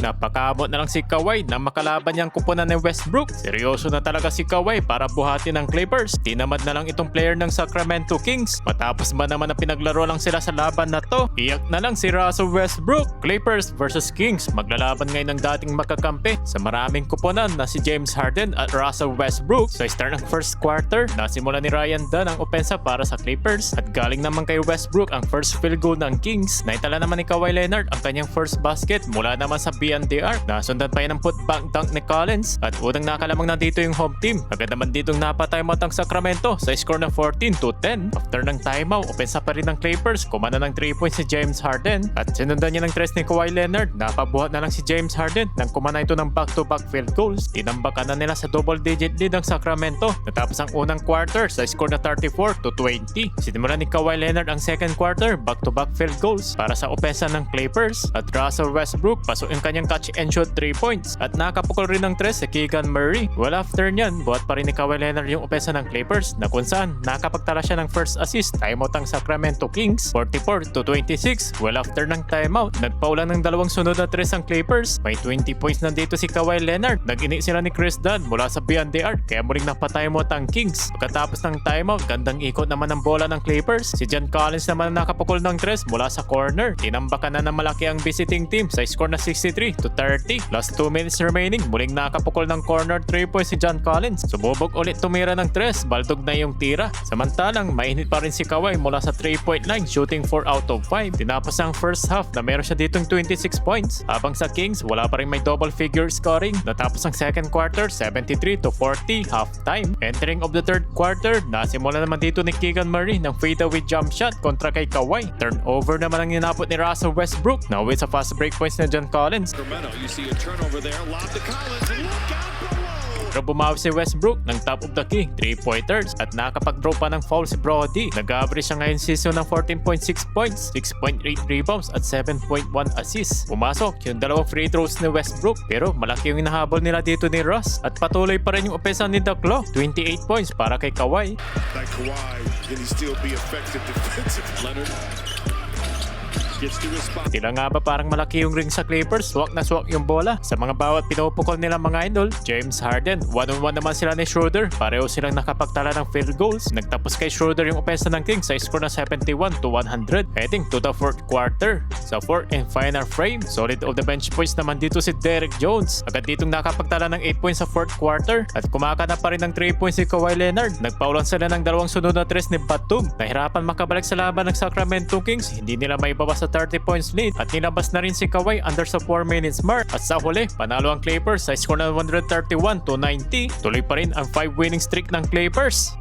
napakamot na lang si Kawhi na makalaban niyang kupunan ni Westbrook. Seryoso na talaga si Kawhi para buhatin ng Clippers. Tinamad na lang itong player ng Sacramento Kings. Matapos ba naman na pinaglaro lang sila sa laban na to, iyak na lang si Russell Westbrook. Clippers versus Kings, maglalaban ngayon ng dating makakampi sa maraming kupunan na si James Harden at Russell Westbrook. Sa start ng first quarter, nasimula ni Ryan Dunn ang opensa para sa Clippers at galing naman kay Westbrook ang first field goal ng Kings. Naitala naman ni Kawhi Leonard ang kanyang first basket mula naman sa BNDR. Nasundan pa yan ng putback dunk ni Collins at unang nakalamang na dito yung home team. Agad naman ditong napatimeout ang Sacramento sa score na 14-10. After ng timeout, opensa pa rin ng Clippers. Kumana ng 3 points si James Harden at sinundan niya ng 3 ni Kawhi Leonard. Napabuhat na lang si James Harden nang kumana ito ng back-to-back field goals. Tinambakan na nila sa double-digit lead ang Sacramento. Natapos ang unang quarter sa score na 34-20. Sinimula ni Kawhi Leonard ang second quarter, back-to-back field goals para sa opensa ng Clippers at Russell Westbrook pasok yung kanyang catch and shoot 3 points at nakapukol rin ng 3 si Keegan Murray. Well, after nyan, buhat pa rin ni Kawhi Leonard yung opensa ng Clippers na kung saan nakapagtala siya ng first assist. Timeout ang Sacramento Kings 44-26. Well, after ng timeout, nagpaulan ng dalawang sunod na 3 ang Clippers. May 20 points nandito si Kawhi Leonard. Nag-ini sila ni Chris Dunn mula sa BNDR kaya muling napatimeout ang Kings. Pagkatapos ng timeout, gandang ikot naman ng bola ng Clippers. Si John Collins naman nakapukol ng 3 mula sa corner. Tinambakan na ng malaki ang visiting team sa score na 63-30. Last 2 minutes remaining, muling nakapukol ng corner 3 points si John Collins. Sumubok ulit tumira ng 3, baldog na yung tira. Samantalang, mainit pa rin si Kawhi mula sa 3-point line, shooting 4 out of 5. Tinapos ang first half na meron siya ditong 26 points. Habang sa Kings, wala pa rin may double figure scoring. Natapos ang second quarter, 73-40, halftime. Entering of the third quarter, nasimula naman dito ni Keegan Murray ng fadeaway jump shot kontra kay Kawhi. Turnover naman ang ninapot ni Russell Westbrook. Now with sa fast break points ni John Collins. You see a turnover there, lob to Collins, and look out below. Pero bumawi si Westbrook ng top of the key, 3-pointers at nakapag-draw pa ng foul si Brody. Nag-average siya ngayon season ng 14.6 points, 6.8 rebounds at 7.1 assists. Pumasok yung dalawang free throws ni Westbrook pero malaki yung inahabol nila dito ni Russ at patuloy pa rin yung opensa ni The Claw. 28 points para kay Kawhi. Like Kawhi, can he still be effective defensively? Leonard gets to his spot. Tila nga ba parang malaki yung ring sa Clippers, swak na swak yung bola. Sa mga bawat pinupukol nila mga idol, James Harden, 1-on-1 naman sila ni Schroeder. Pareho silang nakapagtala ng field goals. Nagtapos kay Schroeder yung opensa ng Kings sa score na 71-100. Heading to the fourth quarter. Sa fourth and final frame, solid of the bench points naman dito si Derek Jones. Agad ditong nakapagtala ng 8 points sa fourth quarter at kumakana pa rin ng 3 points si Kawhi Leonard. Nagpaulan sila ng dalawang sunod na 3 ni Batum. Nahirapan makabalik sa laban ng Sacramento Kings. Hindi nila maibawas sa 30 points lead at nilabas na rin si Kawhi under sa 4 minutes mark. At sa huli, panalo ang Clippers sa score na 131-90. Tuloy pa rin ang 5 winning streak ng Clippers.